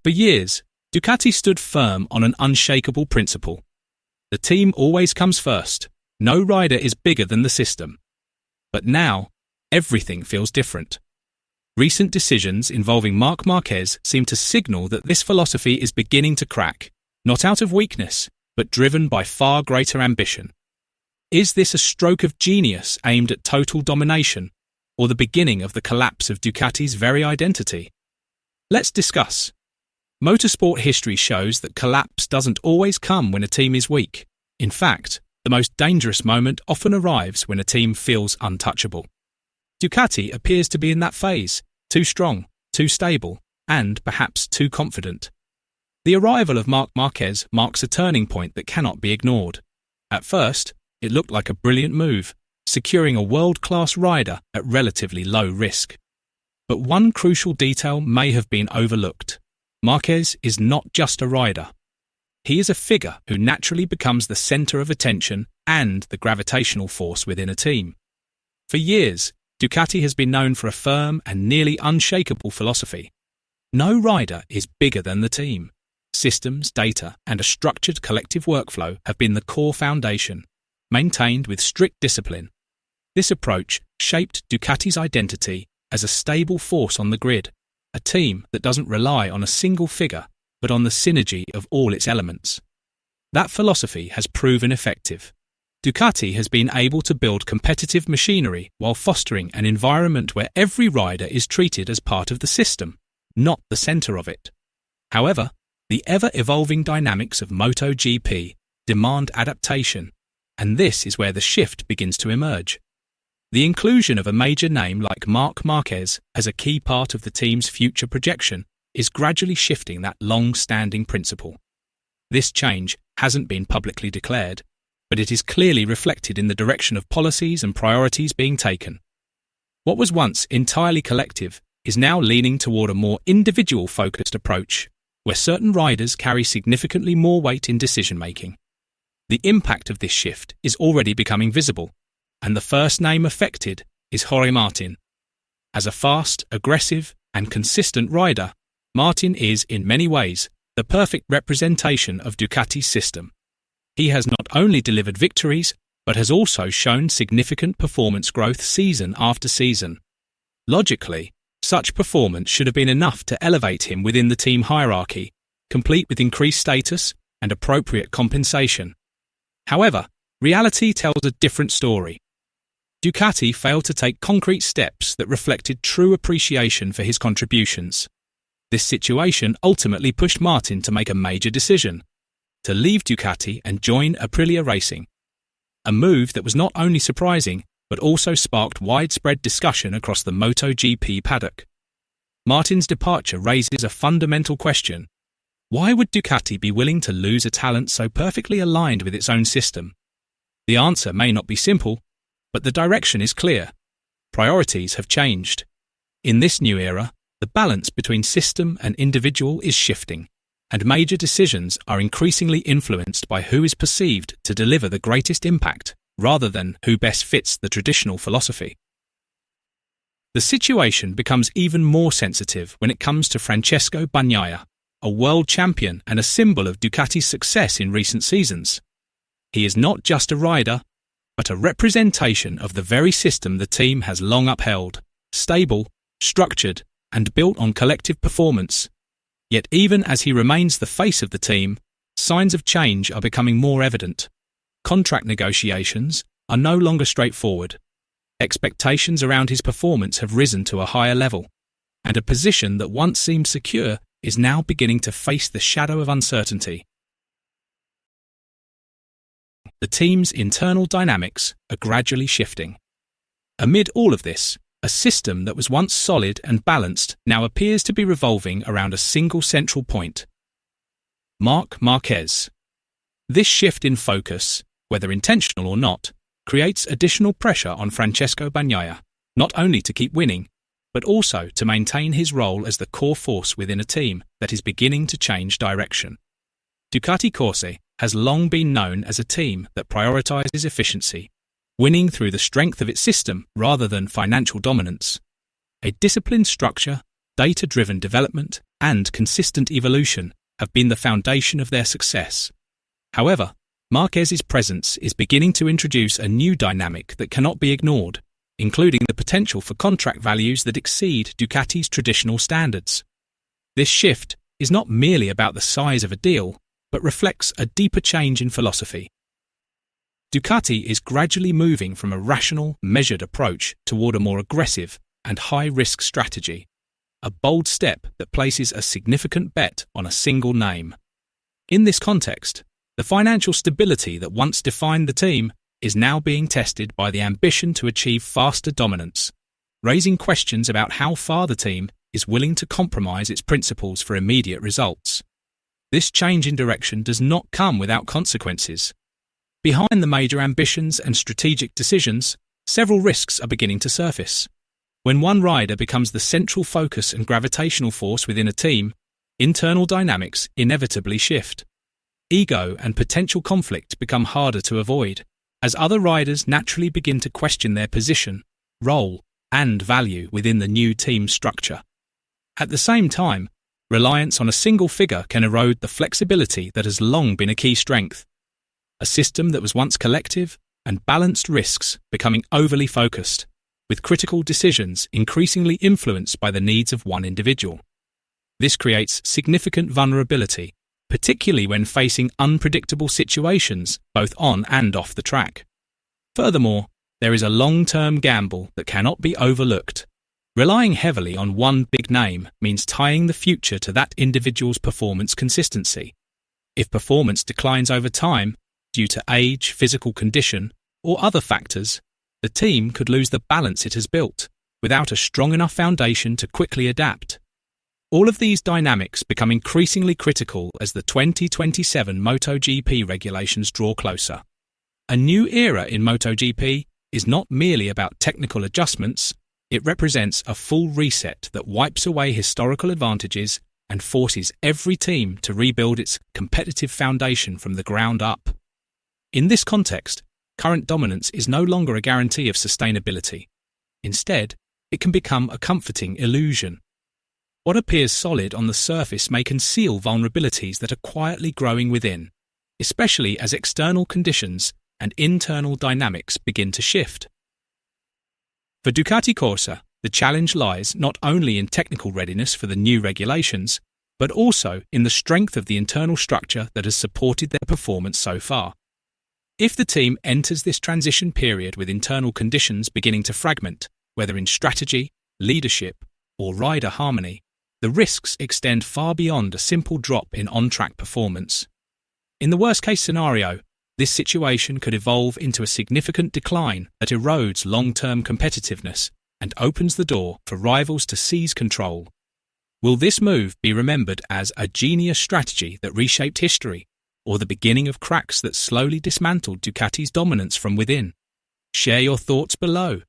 For years, Ducati stood firm on an unshakable principle. The team always comes first. No rider is bigger than the system. But now, everything feels different. Recent decisions involving Marc Márquez seem to signal that this philosophy is beginning to crack, not out of weakness, but driven by far greater ambition. Is this a stroke of genius aimed at total domination, or the beginning of the collapse of Ducati's very identity? Let's discuss. Motorsport history shows that collapse doesn't always come when a team is weak. In fact, the most dangerous moment often arrives when a team feels untouchable. Ducati appears to be in that phase, too strong, too stable, and perhaps too confident. The arrival of Marc Márquez marks a turning point that cannot be ignored. At first, it looked like a brilliant move, securing a world-class rider at relatively low risk. But one crucial detail may have been overlooked. Márquez is not just a rider. He is a figure who naturally becomes the centre of attention and the gravitational force within a team. For years, Ducati has been known for a firm and nearly unshakable philosophy. No rider is bigger than the team. Systems, data, and a structured collective workflow have been the core foundation, maintained with strict discipline. This approach shaped Ducati's identity as a stable force on the grid, a team that doesn't rely on a single figure, but on the synergy of all its elements. That philosophy has proven effective. Ducati has been able to build competitive machinery while fostering an environment where every rider is treated as part of the system, not the centre of it. However, the ever-evolving dynamics of MotoGP demand adaptation, and this is where the shift begins to emerge. The inclusion of a major name like Marc Márquez as a key part of the team's future projection is gradually shifting that long-standing principle. This change hasn't been publicly declared, but it is clearly reflected in the direction of policies and priorities being taken. What was once entirely collective is now leaning toward a more individual-focused approach, where certain riders carry significantly more weight in decision-making. The impact of this shift is already becoming visible, and the first name affected is Jorge Martin. As a fast, aggressive, and consistent rider, Martin is, in many ways, the perfect representation of Ducati's system. He has not only delivered victories, but has also shown significant performance growth season after season. Logically, such performance should have been enough to elevate him within the team hierarchy, complete with increased status and appropriate compensation. However, reality tells a different story. Ducati failed to take concrete steps that reflected true appreciation for his contributions. This situation ultimately pushed Martin to make a major decision: to leave Ducati and join Aprilia Racing. A move that was not only surprising, but also sparked widespread discussion across the MotoGP paddock. Martin's departure raises a fundamental question. Why would Ducati be willing to lose a talent so perfectly aligned with its own system? The answer may not be simple, but the direction is clear. Priorities have changed. In this new era, the balance between system and individual is shifting, and major decisions are increasingly influenced by who is perceived to deliver the greatest impact, rather than who best fits the traditional philosophy. The situation becomes even more sensitive when it comes to Francesco Bagnaia, a world champion and a symbol of Ducati's success in recent seasons. He is not just a rider, but a representation of the very system the team has long upheld: stable, structured, and built on collective performance. Yet even as he remains the face of the team, signs of change are becoming more evident. Contract negotiations are no longer straightforward. Expectations around his performance have risen to a higher level, and a position that once seemed secure is now beginning to face the shadow of uncertainty. The team's internal dynamics are gradually shifting. Amid all of this, a system that was once solid and balanced now appears to be revolving around a single central point: Marc Márquez. This shift in focus, whether intentional or not, creates additional pressure on Francesco Bagnaia, not only to keep winning, but also to maintain his role as the core force within a team that is beginning to change direction. Ducati Corse has long been known as a team that prioritizes efficiency, winning through the strength of its system rather than financial dominance. A disciplined structure, data-driven development, and consistent evolution have been the foundation of their success. However, Márquez's presence is beginning to introduce a new dynamic that cannot be ignored, including the potential for contract values that exceed Ducati's traditional standards. This shift is not merely about the size of a deal, but reflects a deeper change in philosophy. Ducati is gradually moving from a rational, measured approach toward a more aggressive and high-risk strategy, a bold step that places a significant bet on a single name. In this context, the financial stability that once defined the team is now being tested by the ambition to achieve faster dominance, raising questions about how far the team is willing to compromise its principles for immediate results. This change in direction does not come without consequences. Behind the major ambitions and strategic decisions, several risks are beginning to surface. When one rider becomes the central focus and gravitational force within a team, internal dynamics inevitably shift. Ego and potential conflict become harder to avoid, as other riders naturally begin to question their position, role, and value within the new team structure. At the same time, reliance on a single figure can erode the flexibility that has long been a key strength. A system that was once collective and balanced risks becoming overly focused, with critical decisions increasingly influenced by the needs of one individual. This creates significant vulnerability, particularly when facing unpredictable situations both on and off the track. Furthermore, there is a long-term gamble that cannot be overlooked. Relying heavily on one big name means tying the future to that individual's performance consistency. If performance declines over time, due to age, physical condition, or other factors, the team could lose the balance it has built, without a strong enough foundation to quickly adapt. All of these dynamics become increasingly critical as the 2027 MotoGP regulations draw closer. A new era in MotoGP is not merely about technical adjustments, it represents a full reset that wipes away historical advantages and forces every team to rebuild its competitive foundation from the ground up. In this context, current dominance is no longer a guarantee of sustainability. Instead, it can become a comforting illusion. What appears solid on the surface may conceal vulnerabilities that are quietly growing within, especially as external conditions and internal dynamics begin to shift. For Ducati Corsa, the challenge lies not only in technical readiness for the new regulations, but also in the strength of the internal structure that has supported their performance so far. If the team enters this transition period with internal conditions beginning to fragment, whether in strategy, leadership, or rider harmony, the risks extend far beyond a simple drop in on-track performance. In the worst-case scenario, this situation could evolve into a significant decline that erodes long-term competitiveness and opens the door for rivals to seize control. Will this move be remembered as a genius strategy that reshaped history, or the beginning of cracks that slowly dismantled Ducati's dominance from within? Share your thoughts below.